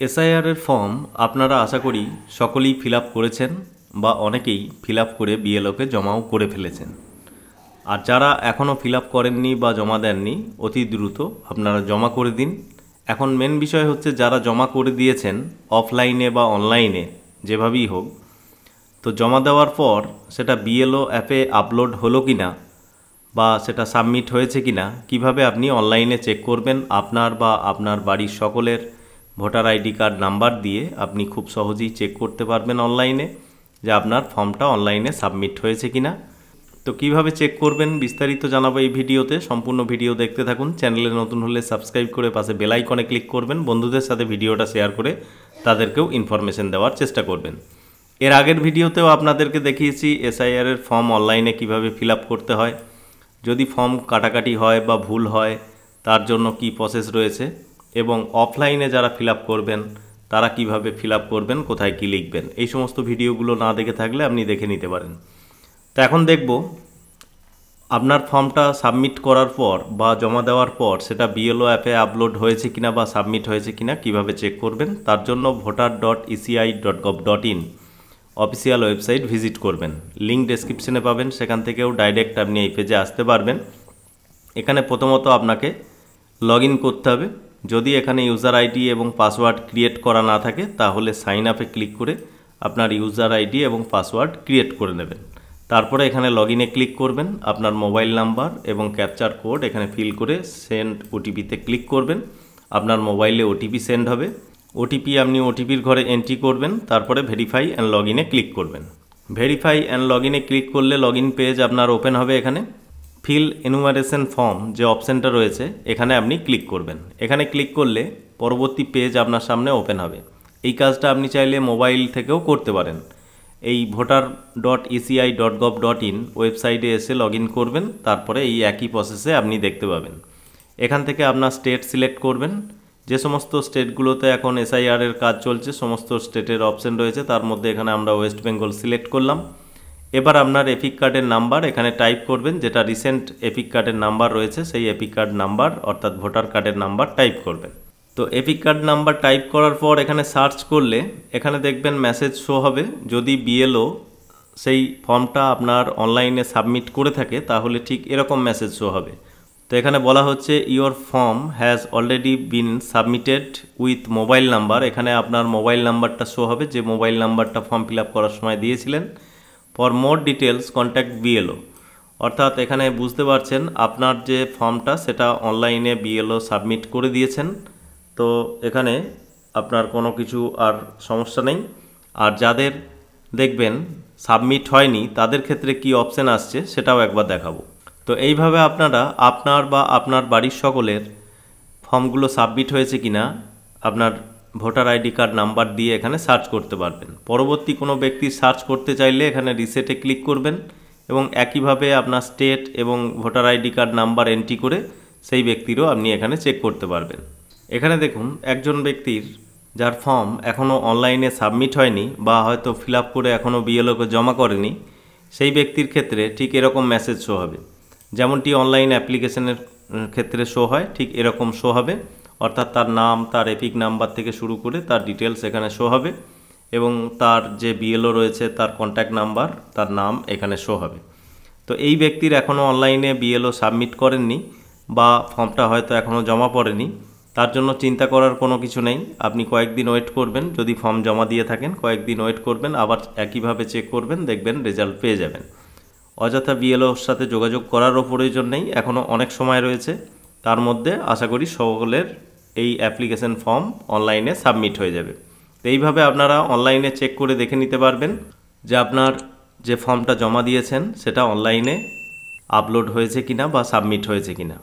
SIR এর form আপনারা আশা করি সকলেই ফিল আপ করেছেন বা অনেকেই ফিল আপ করে বিএলওকে জমাও করে ফেলেছেন। আর যারা এখনও ফিল আপ করেননি বা জমা দেননি অতি দ্রুত আপনারা জমা করে দিন। এখন মেন বিষয় হচ্ছে যারা জমা করে দিয়েছেন অফলাইনে বা অনলাইনে যেভাবেই হোক, তো জমা দেওয়ার পর সেটা বিএলও অ্যাপে আপলোড হলো কিনা বা সেটা সাবমিট হয়েছে কিনা কিভাবে আপনি অনলাইনে চেক করবেন। আপনার বা আপনার বাড়ির সকলের ভোটার আইডি কার্ড নাম্বার দিয়ে আপনি খুব সহজেই চেক করতে পারবেন অনলাইনে যে আপনার ফর্মটা অনলাইনে সাবমিট হয়েছে কিনা। তো কিভাবে চেক করবেন বিস্তারিত জানাবো এই ভিডিওতে, সম্পূর্ণ ভিডিও দেখতে থাকুন। চ্যানেলে নতুন হলে সাবস্ক্রাইব করে পাশে বেল আইকনে ক্লিক করবেন। বন্ধুদের সাথে ভিডিওটা শেয়ার করে তাদেরকেও ইনফরমেশন দেওয়ার চেষ্টা করবেন। এর আগের ভিডিওতেও আপনাদেরকে দেখিয়েছি এসআইআর এর ফর্ম অনলাইনে কিভাবে ফিল আপ করতে হয়, যদি ফর্ম কাটাকাটি হয় বা ভুল হয় তার জন্য কি প্রসেস রয়েছে, এবং অফলাইনে যারা ফিল আপ করবেন তারা কিভাবে ফিল আপ করবেন, কোথায় কি লিখবেন। এই সমস্ত ভিডিওগুলো না দেখে থাকলে আপনি দেখে নিতে পারেন। তো এখন দেখব আপনার ফর্মটা সাবমিট করার পর বা জমা দেওয়ার পর সেটা বিএলও অ্যাপে আপলোড হয়েছে কিনা বা সাবমিট হয়েছে কিনা কিভাবে চেক করবেন। তার জন্য voter.eci.gov.in অফিসিয়াল ওয়েবসাইট ভিজিট করবেন। লিঙ্ক ডেসক্রিপশনে পাবেন, সেখান থেকেও ডাইরেক্ট আপনি এই পেজে আসতে পারবেন। এখানে প্রথমত আপনাকে লগ ইন করতে হবে। যদি এখানে ইউজার আইডি এবং পাসওয়ার্ড ক্রিয়েট করা না থাকে তাহলে সাইন আপে ক্লিক করে আপনার ইউজার আইডি এবং পাসওয়ার্ড ক্রিয়েট করে নেবেন। তারপরে এখানে লগ ইনে ক্লিক করবেন, আপনার মোবাইল নাম্বার এবং ক্যাপচার কোড এখানে ফিল করে সেন্ড ওটিপিতে ক্লিক করবেন। আপনার মোবাইলে ওটিপি সেন্ড হবে। ওটিপি আপনি ওটিপির ঘরে এন্ট্রি করবেন, তারপরে ভেরিফাই অ্যান্ড লগ ইনে ক্লিক করবেন। ভেরিফাই অ্যান্ড লগ ইনে ক্লিক করলে লগ ইন পেজ আপনার ওপেন হবে। এখানে ফিল এনুমারেশন ফর্ম যে অপশানটা রয়েছে এখানে আপনি ক্লিক করবেন। এখানে ক্লিক করলে পরবর্তী পেজ আপনার সামনে ওপেন হবে। এই কাজটা আপনি চাইলে মোবাইল থেকেও করতে পারেন। এই voter.eci.gov.in ওয়েবসাইটে এসে লগ ইন করবেন, তারপরে এই একই প্রসেসে আপনি দেখতে পাবেন। এখান থেকে আপনার স্টেট সিলেক্ট করবেন। যে সমস্ত স্টেটগুলোতে এখন এসআইআর এর কাজ চলছে সমস্ত স্টেটের অপশন রয়েছে, তার মধ্যে এখানে আমরা ওয়েস্ট বেঙ্গল সিলেক্ট করলাম। এবার আপনার এপিক কার্ডের নাম্বার এখানে টাইপ করবেন, যেটা রিসেন্ট এপিক কার্ডের নাম্বার রয়েছে সেই এপিক কার্ড নাম্বার অর্থাৎ ভোটার কার্ডের নাম্বার টাইপ করবেন। তো এপিক কার্ড নাম্বার টাইপ করার পর এখানে সার্চ করলে এখানে দেখবেন মেসেজ শো হবে। যদি বিএলও সেই ফর্মটা আপনার অনলাইনে সাবমিট করে থাকে তাহলে ঠিক এরকম মেসেজ শো হবে। তো এখানে বলা হচ্ছে your form has already been submitted with mobile number. এখানে আপনার মোবাইল নাম্বারটা শো হবে, যে মোবাইল নাম্বারটা ফর্ম ফিল আপ করার সময় দিয়েছিলেন। For more details contact BLO, অর্থাৎ এখানে বুঝতে পারছেন আপনার যে ফর্মটা সেটা অনলাইনে বিএলও সাবমিট করে দিয়েছেন। তো এখানে আপনার কোনো কিছু আর সমস্যা নেই। আর যাদের দেখবেন সাবমিট হয়নি তাদের ক্ষেত্রে কি অপশান আসছে সেটাও একবার দেখাবো। তো এইভাবে আপনারা আপনার বা আপনার বাড়ির সকলের ফর্মগুলো সাবমিট হয়েছে কিনা আপনার ভোটার আইডি কার্ড নাম্বার দিয়ে এখানে সার্চ করতে পারবেন। পরবর্তী কোনো ব্যক্তি সার্চ করতে চাইলে এখানে রিসেটে ক্লিক করবেন এবং একইভাবে আপনার স্টেট এবং voter ID card number entry করে সেই ব্যক্তিরও আপনি এখানে চেক করতে পারবেন। এখানে দেখুন একজন ব্যক্তির যার ফর্ম এখনও অনলাইনে সাবমিট হয়নি বা হয়তো ফিল আপ করে এখনও বিএলওকে জমা করেনি, সেই ব্যক্তির ক্ষেত্রে ঠিক এরকম মেসেজ শো হবে। যেমনটি অনলাইন অ্যাপ্লিকেশনের ক্ষেত্রে শো হয় ঠিক এরকম শো হবে, অর্থাৎ তার নাম, তার এপিক নাম্বার থেকে শুরু করে তার ডিটেলস এখানে শো হবে এবং তার যে বিএলও রয়েছে তার কন্ট্যাক্ট নাম্বার, তার নাম এখানে শো হবে। তো এই ব্যক্তির এখনও অনলাইনে বিএলও সাবমিট করেননি বা ফর্মটা হয়তো এখনও জমা পড়েনি, তার জন্য চিন্তা করার কোনো কিছু নেই। আপনি কয়েকদিন ওয়েট করবেন, যদি ফর্ম জমা দিয়ে থাকেন কয়েকদিন ওয়েট করবেন, আবার একইভাবে চেক করবেন, দেখবেন রেজাল্ট পেয়ে যাবেন। অযথা বিএলওর সাথে যোগাযোগ করারও প্রয়োজন নেই, এখনও অনেক সময় রয়েছে। তার মধ্যে আশা করি সকলের এই অ্যাপ্লিকেশন ফর্ম অনলাইনে সাবমিট হয়ে যাবে। তো এইভাবে আপনারা অনলাইনে চেক করে দেখে নিতে পারবেন যে আপনার যে ফর্মটা জমা দিয়েছেন সেটা অনলাইনে আপলোড হয়েছে কিনা বা সাবমিট হয়েছে কিনা।